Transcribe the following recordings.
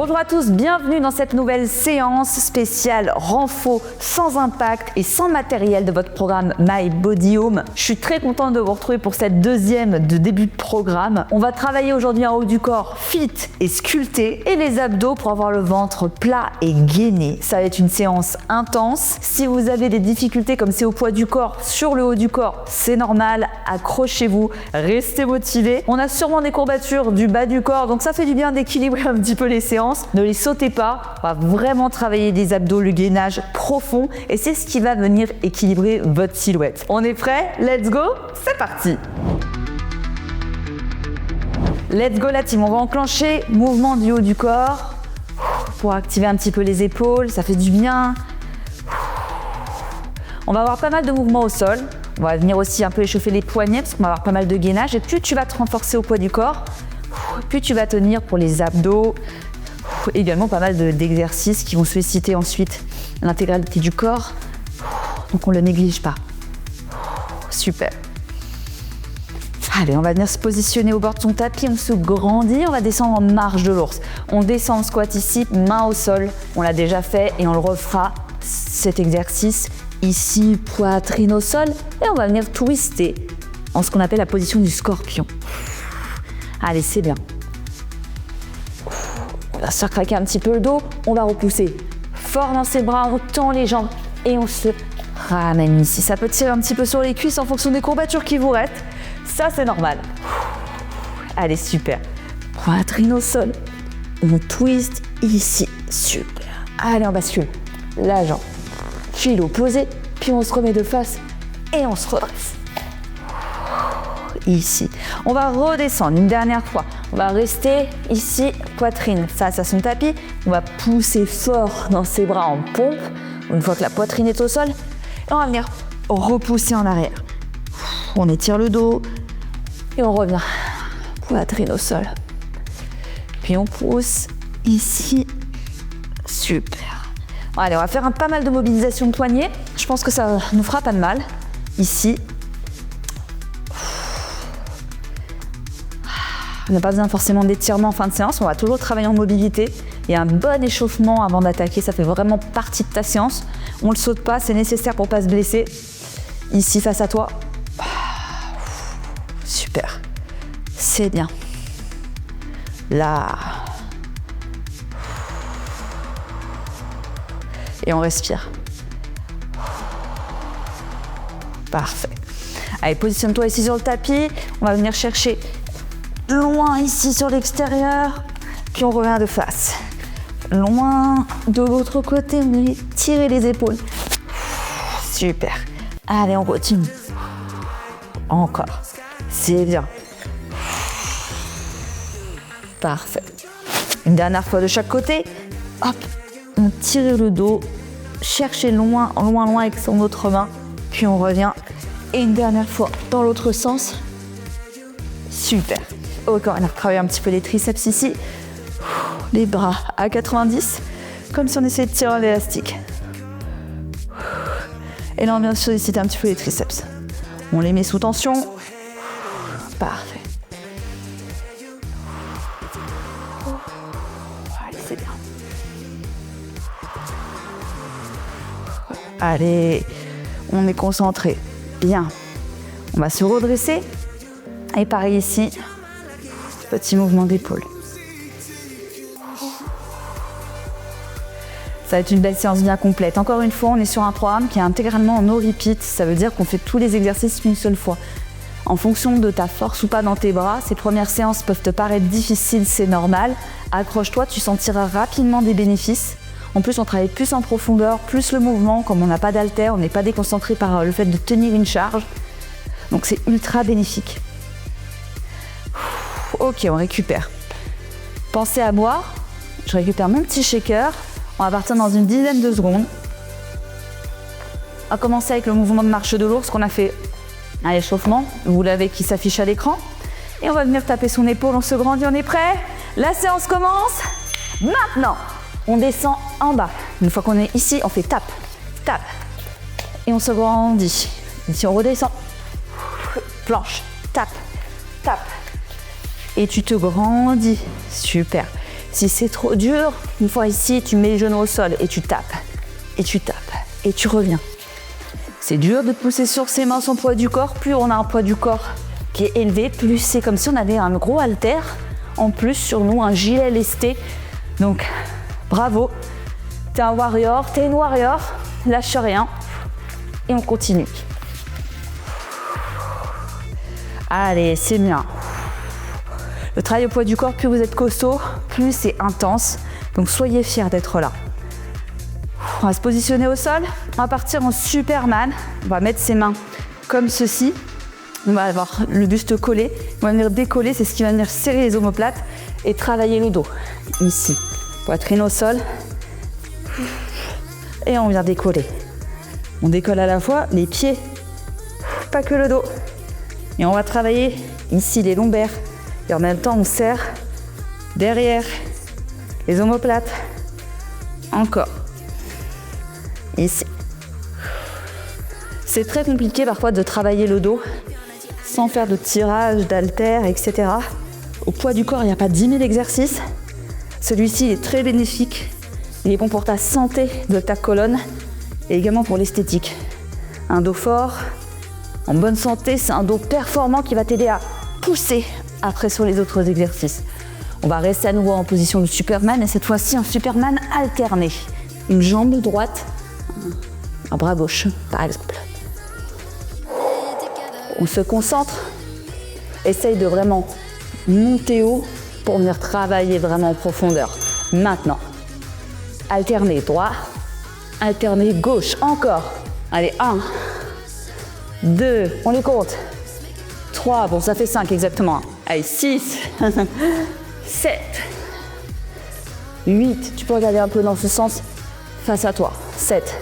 Bonjour à tous, bienvenue dans cette nouvelle séance spéciale renfo sans impact et sans matériel de votre programme My Body Home. Je suis très contente de vous retrouver pour cette deuxième de début de programme. On va travailler aujourd'hui en haut du corps fit et sculpté et les abdos pour avoir le ventre plat et gainé. Ça va être une séance intense. Si vous avez des difficultés comme c'est au poids du corps sur le haut du corps, c'est normal, accrochez-vous, restez motivés. On a sûrement des courbatures du bas du corps, donc ça fait du bien d'équilibrer un petit peu les séances. Ne les sautez pas, on va vraiment travailler des abdos, le gainage profond et c'est ce qui va venir équilibrer votre silhouette. On est prêt? Let's go, c'est parti! Let's go la team, on va enclencher mouvement du haut du corps pour activer un petit peu les épaules, ça fait du bien. On va avoir pas mal de mouvements au sol, on va venir aussi un peu échauffer les poignets parce qu'on va avoir pas mal de gainage et plus tu vas te renforcer au poids du corps, plus tu vas tenir pour les abdos. Également pas mal d'exercices qui vont solliciter ensuite l'intégralité du corps, donc on ne le néglige pas. Super. Allez, on va venir se positionner au bord de son tapis, on se grandit, on va descendre en marche de l'ours. On descend en squat ici, main au sol, on l'a déjà fait et on le refera cet exercice ici, poitrine au sol et on va venir twister en ce qu'on appelle la position du scorpion. Allez, c'est bien. On va se craquer un petit peu le dos, on va repousser fort dans ses bras, on tend les jambes et on se ramène ici. Ça peut tirer un petit peu sur les cuisses en fonction des courbatures qui vous restent. Ça, c'est normal. Allez, super. Poitrine au sol, on twist ici. Super. Allez, on bascule la jambe, filo posé, puis on se remet de face et on se redresse. Ici. On va redescendre une dernière fois. On va rester ici, poitrine face à son tapis. On va pousser fort dans ses bras en pompe. Une fois que la poitrine est au sol, et on va venir repousser en arrière. On étire le dos et on revient. Poitrine au sol. Puis on pousse ici. Super. Allez, on va faire pas mal de mobilisation de poignets. Je pense que ça nous fera pas de mal. Ici. On n'a pas besoin forcément d'étirement en fin de séance, on va toujours travailler en mobilité et un bon échauffement avant d'attaquer, ça fait vraiment partie de ta séance. On ne le saute pas, c'est nécessaire pour ne pas se blesser. Ici face à toi. Super, c'est bien. Là. Et on respire. Parfait. Allez, positionne-toi ici sur le tapis, on va venir chercher loin ici sur l'extérieur, puis on revient de face. Loin de l'autre côté, on va tirer les épaules. Super. Allez, on continue. Encore. C'est bien. Parfait. Une dernière fois de chaque côté. Hop, on tire le dos, cherchez loin, loin, loin avec son autre main, puis on revient. Et une dernière fois dans l'autre sens. Super. Ok, on va travailler un petit peu les triceps ici. Les bras à 90, comme si on essayait de tirer un élastique. Et là, on vient solliciter un petit peu les triceps. On les met sous tension. Parfait. Allez, c'est bien. Allez, on est concentré. Bien. On va se redresser. Et pareil ici. Petit mouvement d'épaule. Ça va être une belle séance bien complète. Encore une fois, on est sur un programme qui est intégralement en no repeat. Ça veut dire qu'on fait tous les exercices une seule fois. En fonction de ta force ou pas dans tes bras, ces premières séances peuvent te paraître difficiles, c'est normal. Accroche-toi, tu sentiras rapidement des bénéfices. En plus, on travaille plus en profondeur, plus le mouvement. Comme on n'a pas d'haltère, on n'est pas déconcentré par le fait de tenir une charge. Donc c'est ultra bénéfique. Ok, on récupère. Pensez à boire. Je récupère mon petit shaker. On va partir dans une dizaine de secondes. On va commencer avec le mouvement de marche de l'ours qu'on a fait à l'échauffement. Vous l'avez qui s'affiche à l'écran. Et on va venir taper son épaule. On se grandit, on est prêt? La séance commence maintenant. On descend en bas. Une fois qu'on est ici, on fait tape, tape. Et on se grandit. Ici, on redescend. Planche, tape, tape. Et tu te grandis. Super. Si c'est trop dur, une fois ici, tu mets les genoux au sol et tu tapes. Et tu tapes. Et tu reviens. C'est dur de pousser sur ses mains son poids du corps. Plus on a un poids du corps qui est élevé, plus c'est comme si on avait un gros haltère. En plus, sur nous, un gilet lesté. Donc, bravo. T'es un warrior, t'es une warrior. Lâche rien. Et on continue. Allez, c'est bien. Le travail au poids du corps, plus vous êtes costaud, plus c'est intense. Donc, soyez fiers d'être là. On va se positionner au sol. On va partir en Superman. On va mettre ses mains comme ceci. On va avoir le buste collé. On va venir décoller. C'est ce qui va venir serrer les omoplates et travailler le dos. Ici. Poitrine au sol. Et on vient décoller. On décolle à la fois les pieds, pas que le dos. Et on va travailler ici les lombaires. Et en même temps, on serre derrière les omoplates. Encore. Ici. C'est très compliqué parfois de travailler le dos sans faire de tirage, d'haltères, etc. Au poids du corps, il n'y a pas 10 000 exercices. Celui-ci est très bénéfique. Il est bon pour ta santé de ta colonne et également pour l'esthétique. Un dos fort, en bonne santé, c'est un dos performant qui va t'aider à pousser après sur les autres exercices. On va rester à nouveau en position de Superman et cette fois-ci un Superman alterné. Une jambe droite, un bras gauche par exemple. On se concentre, essaye de vraiment monter haut pour venir travailler vraiment en profondeur. Maintenant, alterner droit, alterner gauche, encore. Allez, 1, 2, on les compte. 3, bon ça fait 5 exactement. Allez, 6, 7, 8, tu peux regarder un peu dans ce sens face à toi. 7,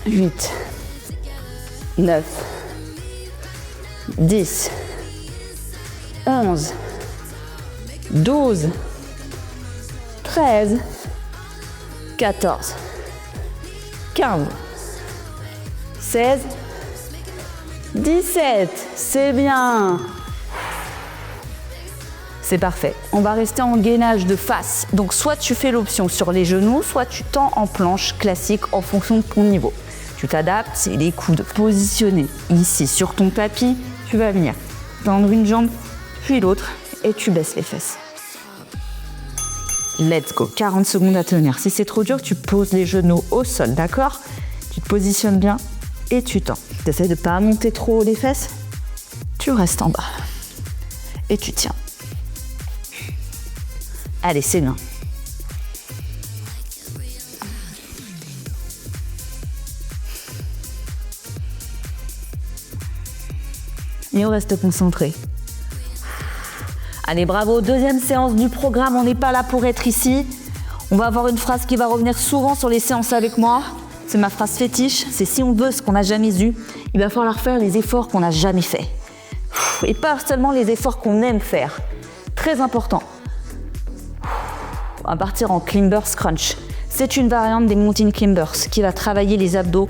8, 9, 10, 11, 12, 13, 14, 15, 16, 17, c'est bien. C'est parfait. On va rester en gainage de face. Donc soit tu fais l'option sur les genoux, soit tu tends en planche classique en fonction de ton niveau. Tu t'adaptes, c'est les coudes positionnés ici sur ton tapis. Tu vas venir tendre une jambe, puis l'autre, et tu baisses les fesses. Let's go, 40 secondes à tenir. Si c'est trop dur, tu poses les genoux au sol, d'accord? Tu te positionnes bien et tu tends. Tu essaies de ne pas monter trop haut les fesses. Tu restes en bas. Et tu tiens. Allez, c'est bien. Et on reste concentré. Allez, bravo, deuxième séance du programme, on n'est pas là pour être ici. On va avoir une phrase qui va revenir souvent sur les séances avec moi. C'est ma phrase fétiche, c'est si on veut ce qu'on n'a jamais eu, il va falloir faire les efforts qu'on n'a jamais fait. Et pas seulement les efforts qu'on aime faire. Très important. On va partir en Climbers Crunch. C'est une variante des Mountain Climbers qui va travailler les abdos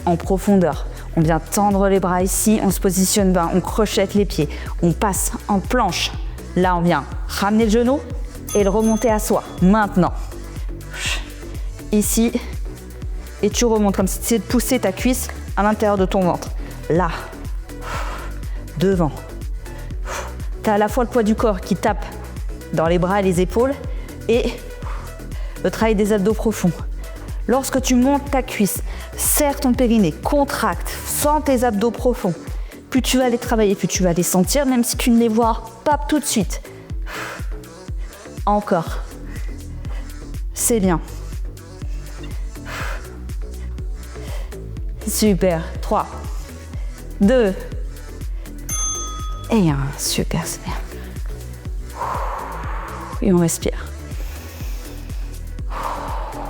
en profondeur. On vient tendre les bras ici, on se positionne bien, on crochette les pieds, on passe en planche. Là, on vient ramener le genou et le remonter à soi. Maintenant, ici, et tu remontes comme si tu essayais de pousser ta cuisse à l'intérieur de ton ventre. Là, devant. Tu as à la fois le poids du corps qui tape dans les bras et les épaules et le travail des abdos profonds. Lorsque tu montes ta cuisse, serre ton périnée, contracte, sens tes abdos profonds. Plus tu vas les travailler, plus tu vas les sentir, même si tu ne les vois pas tout de suite. Encore. C'est bien. Super. 3, 2, et 1. Super, c'est bien. Et on respire.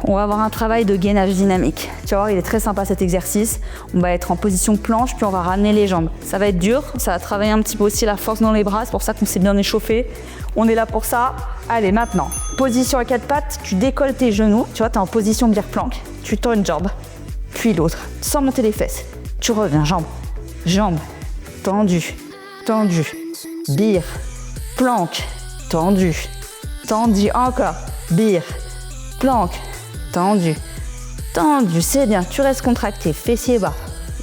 On va avoir un travail de gainage dynamique. Tu vas voir, il est très sympa cet exercice. On va être en position planche, puis on va ramener les jambes. Ça va être dur, ça va travailler un petit peu aussi la force dans les bras, c'est pour ça qu'on s'est bien échauffé. On est là pour ça. Allez, maintenant, position à 4 pattes, tu décolles tes genoux. Tu vois, tu es en position bière planque. Tu tends une jambe, puis l'autre, sans monter les fesses. Tu reviens, jambe, jambe, tendu, tendu, bière, planque, tendu, tendu, encore. Bire, planque, tendu, tendu, c'est bien. Tu restes contracté, fessier bas.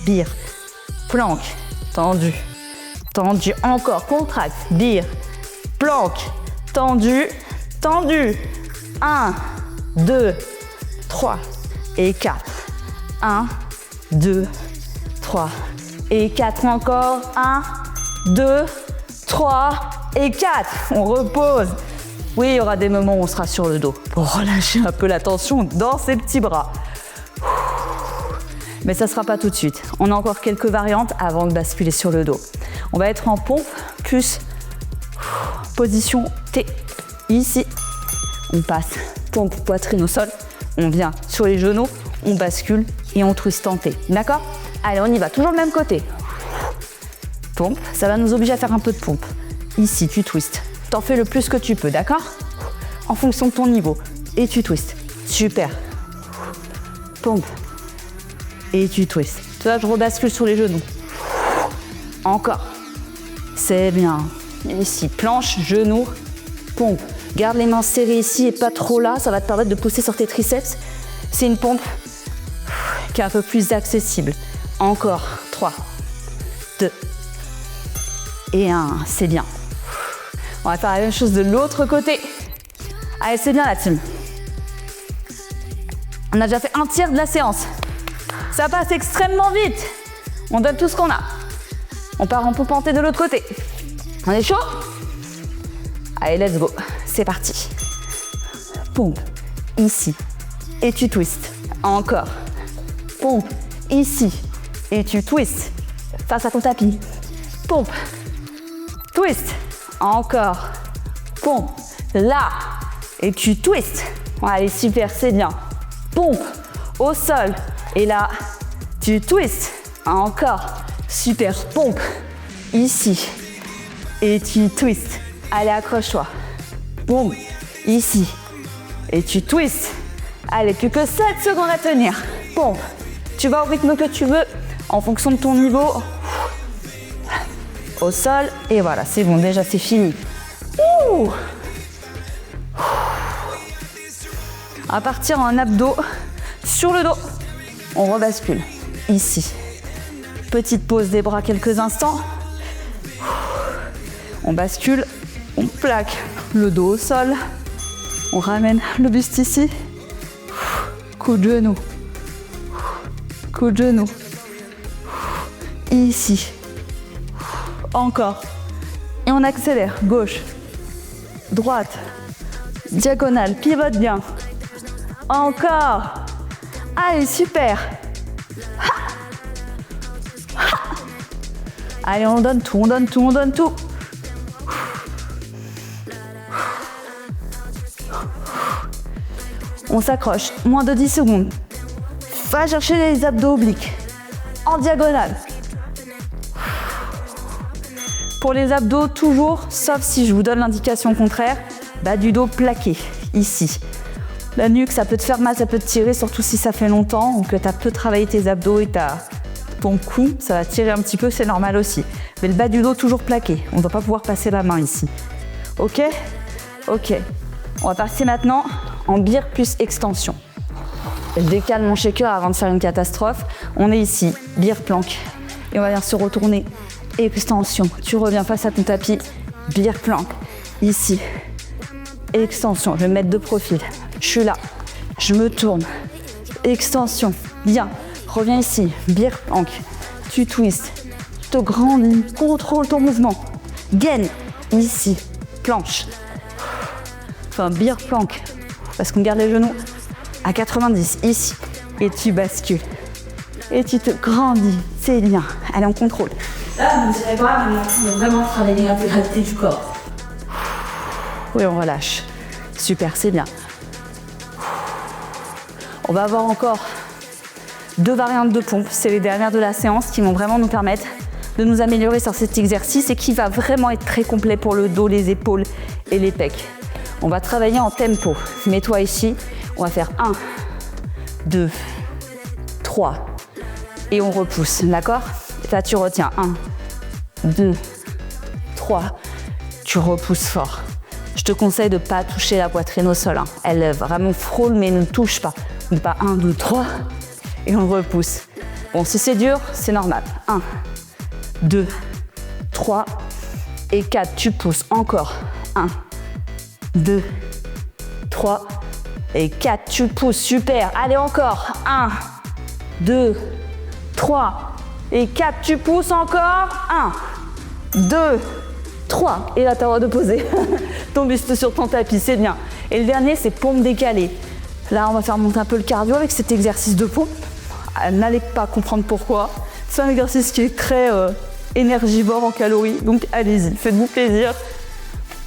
Bire, planque, tendu, tendu, encore, contracte. Bire, planque, tendu, tendu. 1, 2, 3 et 4. 1, 2, 3 et 4 encore. 1, 2, 3 et 4. On repose. Oui, il y aura des moments où on sera sur le dos pour relâcher un peu la tension dans ses petits bras. Mais ça ne sera pas tout de suite. On a encore quelques variantes avant de basculer sur le dos. On va être en pompe plus position T. Ici, on passe pompe poitrine au sol. On vient sur les genoux, on bascule et on twist en T. D'accord? Allez, on y va. Toujours le même côté. Pompe, ça va nous obliger à faire un peu de pompe. Ici, tu twistes. T'en fais le plus que tu peux, d'accord? En fonction de ton niveau. Et tu twistes. Super. Pompe. Et tu twistes. Toi, je rebascule sur les genoux. Encore. C'est bien. Ici, planche, genou, pompe. Garde les mains serrées ici et pas trop là. Ça va te permettre de pousser sur tes triceps. C'est une pompe qui est un peu plus accessible. Encore. 3, 2 et 1. C'est bien. On va faire la même chose de l'autre côté. Allez, c'est bien la team. On a déjà fait un tiers de la séance. Ça passe extrêmement vite. On donne tout ce qu'on a. On part en pompe en T de l'autre côté. On est chaud? Allez, let's go. C'est parti. Pompe. Ici. Et tu twistes. Encore. Pompe. Ici. Et tu twistes. Face à ton tapis. Pompe. Twist. Encore. Pompe. Là. Et tu twistes. Allez, super, c'est bien. Pompe. Au sol. Et là, tu twistes. Encore. Super. Pompe. Ici. Et tu twistes. Allez, accroche-toi. Pompe. Ici. Et tu twistes. Allez, plus que 7 secondes à tenir. Pompe. Tu vas au rythme que tu veux, en fonction de ton niveau. Au sol. Et voilà, c'est bon, déjà c'est fini. Ouh. On va partir en abdos sur le dos. On rebascule. Ici. Petite pause des bras quelques instants. On bascule. On plaque le dos au sol. On ramène le buste ici. Coup de genou. Coup de genou. Ici. Encore. Et on accélère. Gauche. Droite. Diagonale. Pivote bien. Encore. Allez, super. Allez, on donne tout, on donne tout, on donne tout. On s'accroche. Moins de 10 secondes. Va chercher les abdos obliques. En diagonale. Pour les abdos, toujours, sauf si je vous donne l'indication contraire, bas du dos plaqué, ici. La nuque, ça peut te faire mal, ça peut te tirer, surtout si ça fait longtemps, ou que tu as peu travaillé tes abdos et ton cou, ça va tirer un petit peu, c'est normal aussi. Mais le bas du dos, toujours plaqué. On ne doit pas pouvoir passer la main ici. Ok? Ok. On va passer maintenant en bire plus extension. Je décale mon shaker avant de faire une catastrophe. On est ici, bire planque. Et on va venir se retourner. Extension. Tu reviens face à ton tapis. Bire planque. Ici. Extension. Je vais me mettre de profil. Je suis là. Je me tourne. Extension. Bien. Reviens ici. Bire planque. Tu twists. Te grandis. Contrôle ton mouvement. Gaine. Ici. Planche. Enfin, bire planque. Parce qu'on garde les genoux à 90. Ici. Et tu bascules. Et tu te grandis. C'est bien. Allez, on contrôle. Là, vous n'irez pas, mais on va vraiment travailler l'intégralité du corps. Oui, on relâche. Super, c'est bien. On va avoir encore 2 variantes de pompe. C'est les dernières de la séance qui vont vraiment nous permettre de nous améliorer sur cet exercice et qui va vraiment être très complet pour le dos, les épaules et les pecs. On va travailler en tempo. Mets-toi ici. On va faire 1, 2, 3 et on repousse, d'accord? Là, tu retiens 1, 2, 3. Tu repousses fort. Je te conseille de ne pas toucher la poitrine au sol. Hein. Elle vraiment frôle, mais ne touche pas. Donc pas 1, 2, 3, et on repousse. Bon, si c'est dur, c'est normal. 1, 2, 3 et 4. Tu pousses encore. 1, 2, 3 et 4. Tu pousses. Super. Allez, encore. 1, 2, 3 et 4. Tu pousses encore. 1, 2, 3. Et là, tu as le droit de poser ton buste sur ton tapis. C'est bien. Et le dernier, c'est pompe décalée. Là, on va faire monter un peu le cardio avec cet exercice de pompe. N'allez pas comprendre pourquoi. C'est un exercice qui est très énergivore en calories. Donc, allez-y, faites-vous plaisir.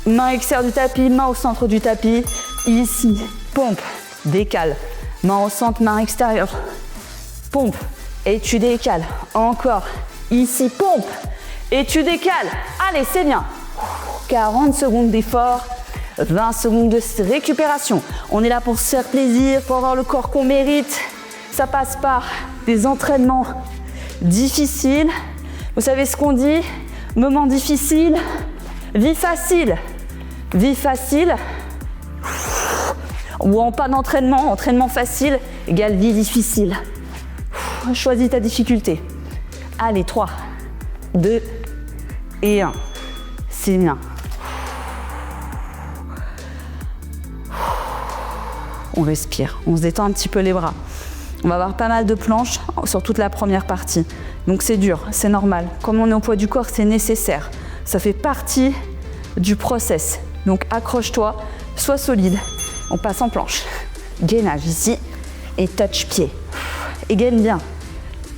Main extérieure du tapis, main au centre du tapis. Ici, pompe, décale. Main au centre, main extérieure. Pompe, et tu décales. Encore. Ici, pompe, et tu décales. Allez, c'est bien. 40 secondes d'effort. 20 secondes de récupération. On est là pour se faire plaisir, pour avoir le corps qu'on mérite. Ça passe par des entraînements difficiles. Vous savez ce qu'on dit? Moment difficile, vie facile. Vie facile, ou en pas d'entraînement, entraînement facile, égale vie difficile. Choisis ta difficulté. Allez, 3, 2 et 1. C'est bien. On respire, on se détend un petit peu les bras. On va avoir pas mal de planches sur toute la première partie. Donc c'est dur, c'est normal. Comme on est au poids du corps, c'est nécessaire. Ça fait partie du process. Donc accroche-toi, sois solide. On passe en planche. Gainage ici et touch pied. Et gaine bien.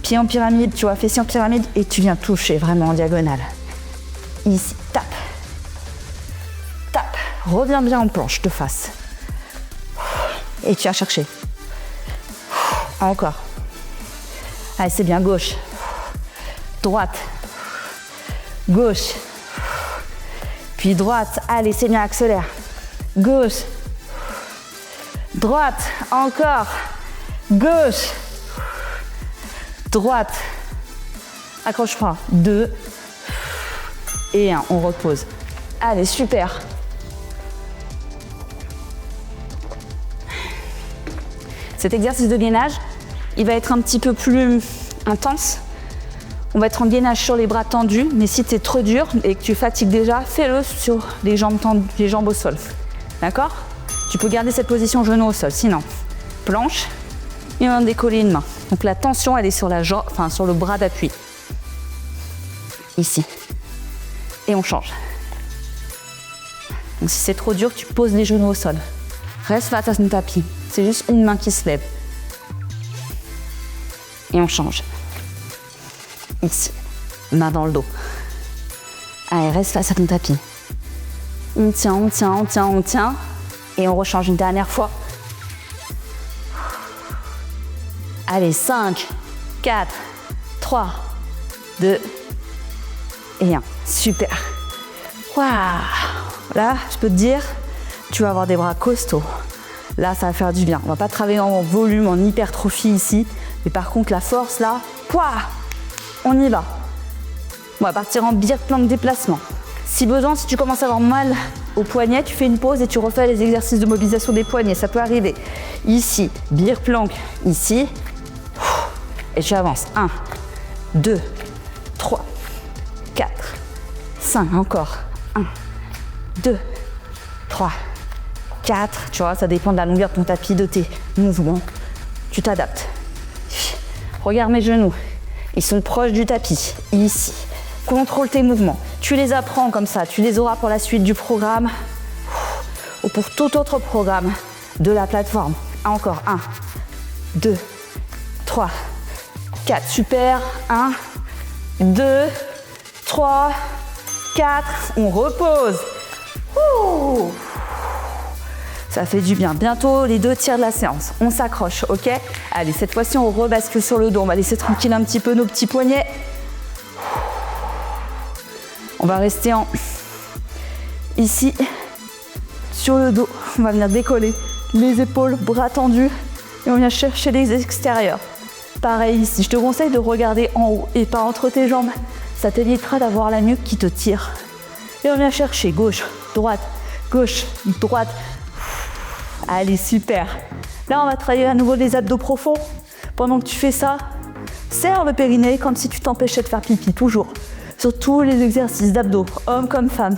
Pied en pyramide, tu vois, fessier en pyramide et tu viens toucher vraiment en diagonale. Ici, tape. Tape. Reviens bien en planche de face. Et tu as cherché. Encore. Allez, c'est bien. Gauche. Droite. Gauche. Puis droite. Allez, c'est bien. Accélère. Gauche. Droite. Encore. Gauche. Droite. Accroche-toi. 2. Et 1. On repose. Allez, super. Cet exercice de gainage, il va être un petit peu plus intense. On va être en gainage sur les bras tendus, mais si tu es trop dur et que tu fatigues déjà, fais-le sur les jambes tendues, les jambes au sol. D'accord? Tu peux garder cette position genou au sol, sinon planche et on va décoller une main. Donc la tension, elle est sur la jambe, enfin sur le bras d'appui. Ici. Et on change. Donc si c'est trop dur, tu poses les genoux au sol. Reste face à ton tapis. C'est juste une main qui se lève. Et on change. Ici. Main dans le dos. Allez, reste face à ton tapis. On tient, on tient, on tient, on tient. Et on rechange une dernière fois. Allez, 5, 4, 3, 2 et 1. Super. Waouh. Là, je peux te dire, tu vas avoir des bras costauds. Là, ça va faire du bien. On va pas travailler en volume, en hypertrophie ici. Mais par contre, la force, là, pouah, on y va. On va partir en beer plank déplacement. Si besoin, si tu commences à avoir mal au poignet, tu fais une pause et tu refais les exercices de mobilisation des poignets. Ça peut arriver. Ici, beer plank, ici. Et tu avances. 1, 2, 3, 4, 5. Encore. 1, 2, 3, 4. Tu vois, ça dépend de la longueur de ton tapis, de tes mouvements. Tu t'adaptes. Regarde mes genoux. Ils sont proches du tapis. Ici. Contrôle tes mouvements. Tu les apprends comme ça. Tu les auras pour la suite du programme ou pour tout autre programme de la plateforme. Encore. 1, 2, 3, 4. Super. 1, 2, 3, 4. On repose. Ouh. Ça fait du bien. Bientôt, les 2 tiers de la séance. On s'accroche, ok? Allez, cette fois-ci, on rebascule sur le dos. On va laisser tranquille un petit peu nos petits poignets. On va rester ici, sur le dos. On va venir décoller les épaules, bras tendus. Et on vient chercher les extérieurs. Pareil ici. Je te conseille de regarder en haut et pas entre tes jambes. Ça t'évitera d'avoir la nuque qui te tire. Et on vient chercher gauche, droite, gauche, droite. Allez, super. Là, on va travailler à nouveau les abdos profonds. Pendant que tu fais ça, serre le périnée comme si tu t'empêchais de faire pipi, toujours. Sur tous les exercices d'abdos, homme comme femme.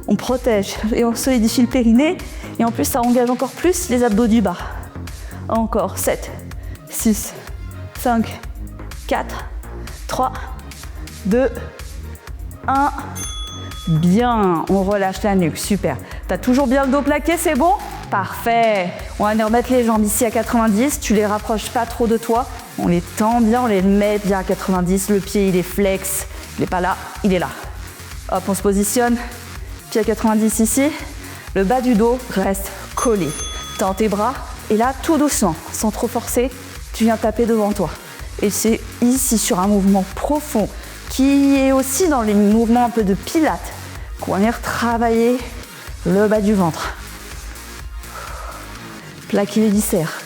On protège et on solidifie le périnée. Et en plus, ça engage encore plus les abdos du bas. Encore 7, 6, 5, 4, 3, 2, 1. Bien, on relâche la nuque, super. T'as toujours bien le dos plaqué, c'est bon? Parfait. On va remettre les jambes ici à 90, tu les rapproches pas trop de toi. On les tend bien, on les met bien à 90. Le pied, il est flex. Il n'est pas là, il est là. Hop, on se positionne. Pied à 90 ici. Le bas du dos reste collé. Tends tes bras. Et là, tout doucement, sans trop forcer, tu viens taper devant toi. Et c'est ici, sur un mouvement profond, qui est aussi dans les mouvements un peu de pilates, qu'on va venir travailler le bas du ventre. Plaquer les viscères.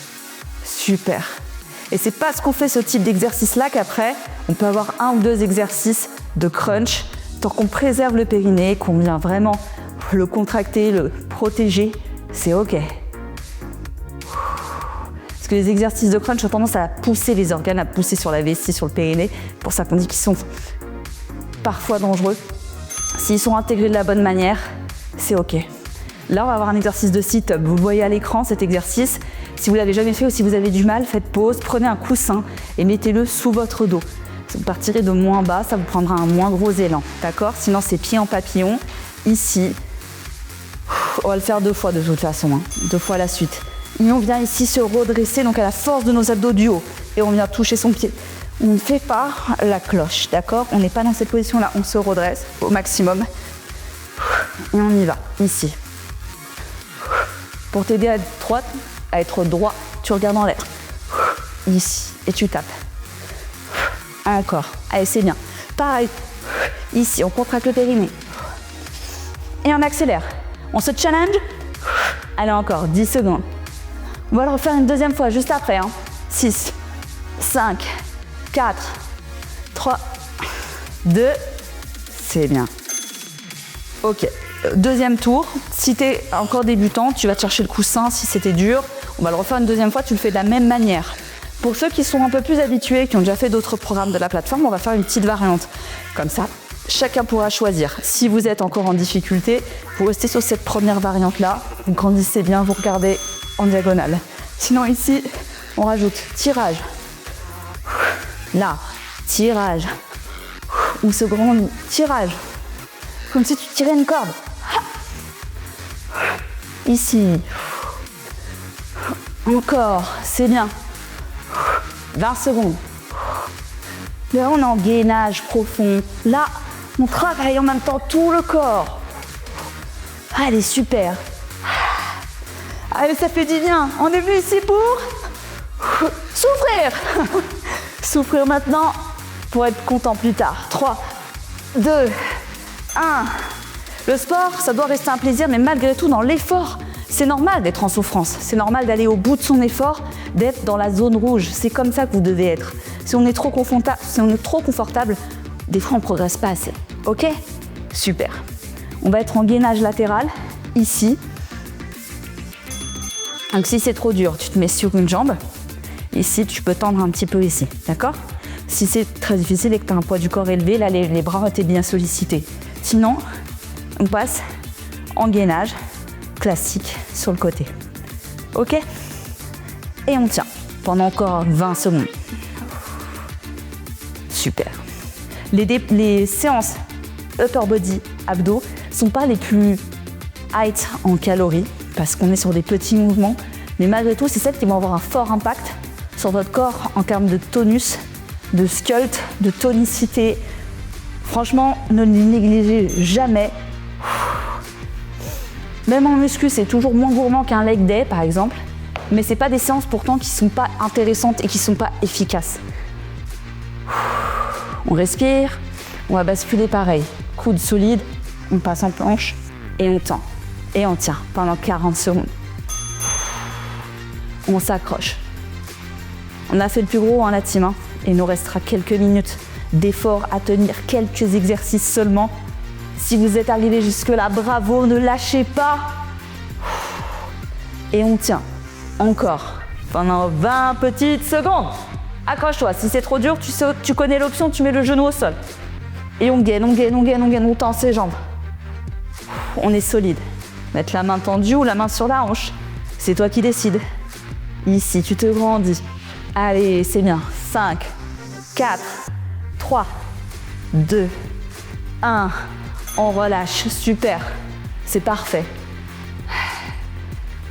Super. Et c'est parce qu'on fait ce type d'exercice-là qu'après, on peut avoir 1 ou 2 exercices de crunch, tant qu'on préserve le périnée, qu'on vient vraiment le contracter, le protéger, c'est OK. Parce que les exercices de crunch ont tendance à pousser les organes, à pousser sur la vessie, sur le périnée. C'est pour ça qu'on dit qu'ils sont parfois dangereux. S'ils sont intégrés de la bonne manière, c'est OK. Là, on va avoir un exercice de sit-up. Vous le voyez à l'écran, cet exercice. Si vous ne l'avez jamais fait ou si vous avez du mal, faites pause, prenez un coussin et mettez-le sous votre dos. Vous partirez de moins bas, ça vous prendra un moins gros élan. D'accord? Sinon, c'est pied en papillon. Ici, on va le faire 2 fois de toute façon, 2 fois à la suite. Et on vient ici se redresser, donc à la force de nos abdos du haut. Et on vient toucher son pied. On ne fait pas la cloche, d'accord? On n'est pas dans cette position-là, on se redresse au maximum. Et on y va, ici. Pour t'aider à être droit, tu regardes en l'air. Ici, et tu tapes. Encore, allez, c'est bien. Pareil, ici, on contracte le périnée. Et on accélère. On se challenge. Allez, encore, 10 secondes. On va le refaire une deuxième fois, juste après. 6, 5, 4, 3, 2, c'est bien. Ok, deuxième tour. Si tu es encore débutant, tu vas te chercher le coussin si c'était dur. On va le refaire une deuxième fois, tu le fais de la même manière. Pour ceux qui sont un peu plus habitués, qui ont déjà fait d'autres programmes de la plateforme, on va faire une petite variante. Comme ça, chacun pourra choisir. Si vous êtes encore en difficulté, vous restez sur cette première variante-là. Vous grandissez bien, vous regardez en diagonale. Sinon ici, on rajoute tirage. Là, tirage. On se grandit, tirage. Comme si tu tirais une corde. Ici. Encore, c'est bien. 20 secondes. Là, on est en gainage profond. Là, on travaille en même temps tout le corps. Allez, super. Allez, ça fait du bien. On est venu ici pour souffrir. Souffrir maintenant pour être content plus tard. 3, 2, 1. Le sport, ça doit rester un plaisir, mais malgré tout, dans l'effort, c'est normal d'être en souffrance. C'est normal d'aller au bout de son effort, d'être dans la zone rouge. C'est comme ça que vous devez être. Si on est trop confortable, des fois, on ne progresse pas assez. OK? Super. On va être en gainage latéral, ici. Donc, si c'est trop dur, tu te mets sur une jambe. Ici, tu peux tendre un petit peu ici. D'accord? Si c'est très difficile et que tu as un poids du corps élevé, là, les bras ont été bien sollicités. Sinon, on passe en gainage classique sur le côté. OK? Et on tient pendant encore 20 secondes. Super. Les séances upper body abdos sont pas les plus height en calories parce qu'on est sur des petits mouvements, mais malgré tout, c'est celles qui vont avoir un fort impact sur votre corps en termes de tonus, de sculpte, de tonicité. Franchement, ne les négligez jamais. Même en muscu, c'est toujours moins gourmand qu'un leg day, par exemple. Mais c'est pas des séances pourtant qui sont pas intéressantes et qui sont pas efficaces. On respire, on va basculer pareil. Coude solide, on passe en planche et on tend. Et on tient pendant 40 secondes. On s'accroche. On a fait le plus gros, la team, et il nous restera quelques minutes d'effort à tenir, quelques exercices seulement. Si vous êtes arrivé jusque-là, bravo, ne lâchez pas. Et on tient. Encore. Pendant 20 petites secondes. Accroche-toi. Si c'est trop dur, tu connais l'option, tu mets le genou au sol. Et on gaine, on tend ses jambes. On est solide. Mettre la main tendue ou la main sur la hanche. C'est toi qui décides. Ici, tu te grandis. Allez, c'est bien. 5, 4, 3, 2, 1. On relâche. Super. C'est parfait.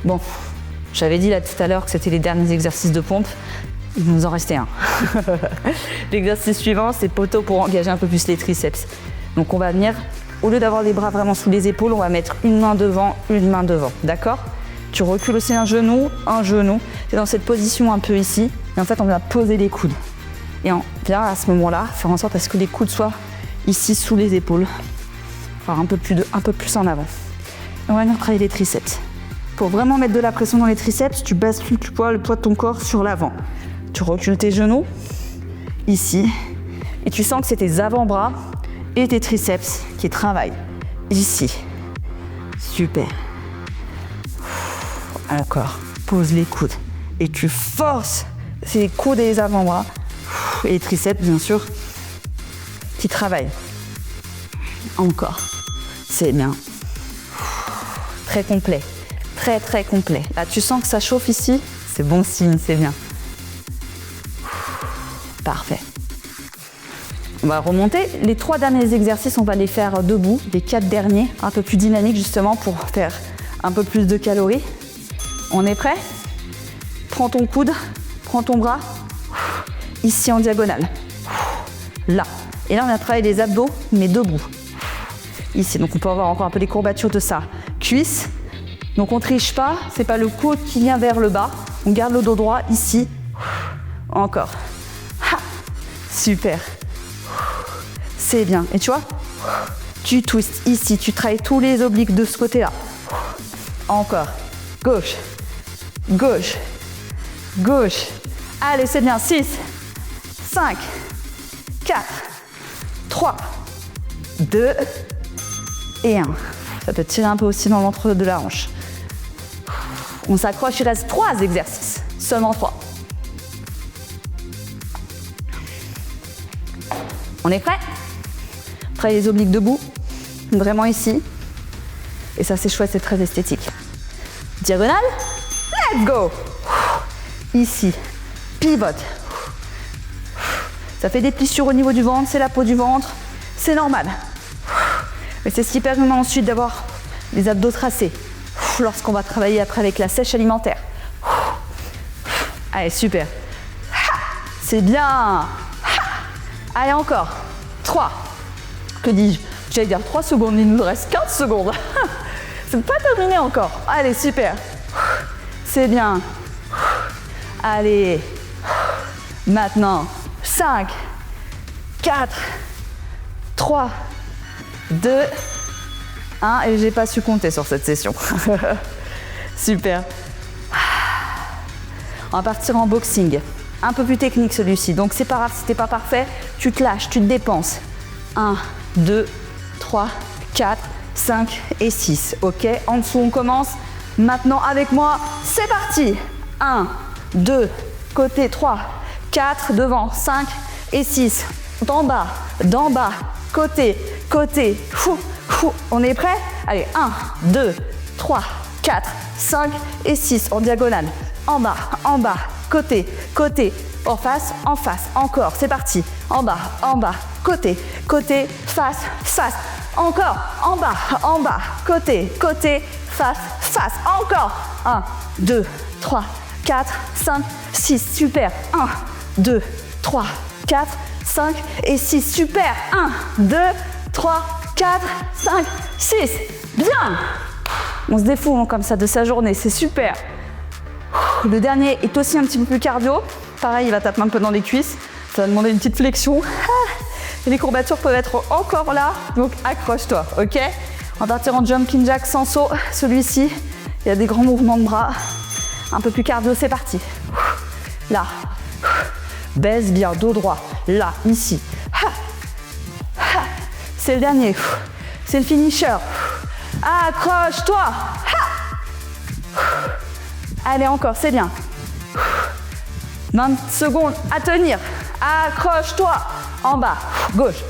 Bon, j'avais dit là tout à l'heure que c'était les derniers exercices de pompe. Il nous en restait un. L'exercice suivant, c'est poteau pour engager un peu plus les triceps. Donc on va venir, au lieu d'avoir les bras vraiment sous les épaules, on va mettre une main devant, d'accord? Tu recules aussi un genou. Tu es dans cette position un peu ici. Et en fait, on va poser les coudes. Et on vient à ce moment-là faire en sorte à ce que les coudes soient ici sous les épaules. Enfin, un peu plus en avant. Et on va venir travailler les triceps. Pour vraiment mettre de la pression dans les triceps, tu bascules le poids de ton corps sur l'avant. Tu recules tes genoux, ici, et tu sens que c'est tes avant-bras et tes triceps qui travaillent, ici. Super. Encore. Pose les coudes. Et tu forces ces coudes et les avant-bras, et les triceps, bien sûr, qui travaillent. Encore. C'est bien. Très complet. Très, très complet. Là, tu sens que ça chauffe ici. C'est bon signe, c'est bien. Parfait. On va remonter. Les 3 derniers exercices, on va les faire debout. Les 4 derniers, un peu plus dynamiques justement pour faire un peu plus de calories. On est prêt? Prends ton coude, prends ton bras. Ici en diagonale. Là. Et là, on va travailler les abdos, mais debout. Ici. Donc, on peut avoir encore un peu les courbatures de ça. Cuisses. Donc, on ne triche pas. C'est pas le coude qui vient vers le bas. On garde le dos droit ici. Encore. Super. C'est bien. Et tu vois, tu twists ici. Tu travailles tous les obliques de ce côté-là. Encore. Gauche. Gauche. Gauche. Allez, c'est bien. 6, 5, 4, 3, 2 et 1. Ça peut tirer un peu aussi dans l'entre de la hanche. On s'accroche, il reste 3 exercices. Seulement 3. On est prêt? Travaillez les obliques debout, vraiment ici. Et ça, c'est chouette, c'est très esthétique. Diagonale, let's go! Ici, pivote. Ça fait des plissures au niveau du ventre, c'est la peau du ventre, c'est normal. Mais c'est ce qui permet ensuite d'avoir les abdos tracés lorsqu'on va travailler après avec la sèche alimentaire. Allez, super. C'est bien. Allez, encore. 3. Que dis-je? J'allais dire 3 secondes, il nous reste 15 secondes. C'est pas terminé encore. Allez, super. C'est bien. Allez. Maintenant, 5, 4, 3, 2, 1. Et j'ai pas su compter sur cette session. Super. On va partir en boxing. Un peu plus technique celui-ci. Donc c'est pas grave si t'es pas parfait. Tu te lâches, tu te dépenses. 1, 2, 3, 4, 5 et 6. Ok, en dessous on commence. Maintenant avec moi, c'est parti. 1, 2, côté 3, 4, devant, 5 et 6. D'en bas, côté, côté. Fou, fou. On est prêt? Allez, 1, 2, 3, 4, 5 et 6 en diagonale. En bas, côté, côté, en face, encore, c'est parti. En bas, côté, côté, face, face. Encore, en bas, côté, côté, face, face. Encore. 1, 2, 3, 4, 5, 6. Super. 1, 2, 3, 4, 5 et 6. Super. 1, 2, 3, 4, 5, 6. Bien. On se défoule comme ça de sa journée, c'est super. Le dernier est aussi un petit peu plus cardio. Pareil, il va taper un peu dans les cuisses. Ça va demander une petite flexion. Et les courbatures peuvent être encore là, donc accroche-toi, ok? On va partir en jumping jack sans saut. Celui-ci, il y a des grands mouvements de bras. Un peu plus cardio, c'est parti. Là. Baisse bien, dos droit. Là, ici. C'est le dernier. c'est le finisher. Accroche-toi. Allez, encore, c'est bien. 20 secondes à tenir. Accroche-toi. En bas, gauche,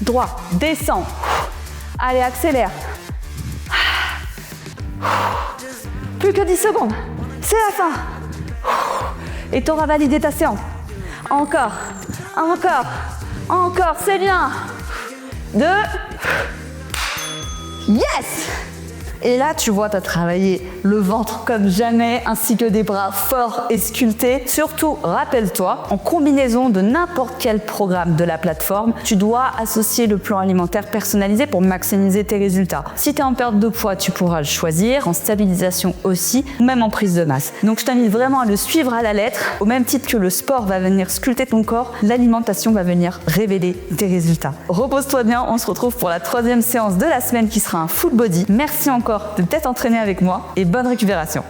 droit, descends. Allez, accélère. Plus que 10 secondes. C'est la fin. Et tu auras validé ta séance. Encore, encore, encore, c'est bien. 2. Yes! Et là, tu vois, tu as travaillé le ventre comme jamais, ainsi que des bras forts et sculptés. Surtout, rappelle-toi, en combinaison de n'importe quel programme de la plateforme, tu dois associer le plan alimentaire personnalisé pour maximiser tes résultats. Si tu es en perte de poids, tu pourras le choisir, en stabilisation aussi, ou même en prise de masse. Donc, je t'invite vraiment à le suivre à la lettre. Au même titre que le sport va venir sculpter ton corps, l'alimentation va venir révéler tes résultats. Repose-toi bien, on se retrouve pour la 3e séance de la semaine qui sera un full body. Merci encore de t'être entraîné avec moi et bonne récupération.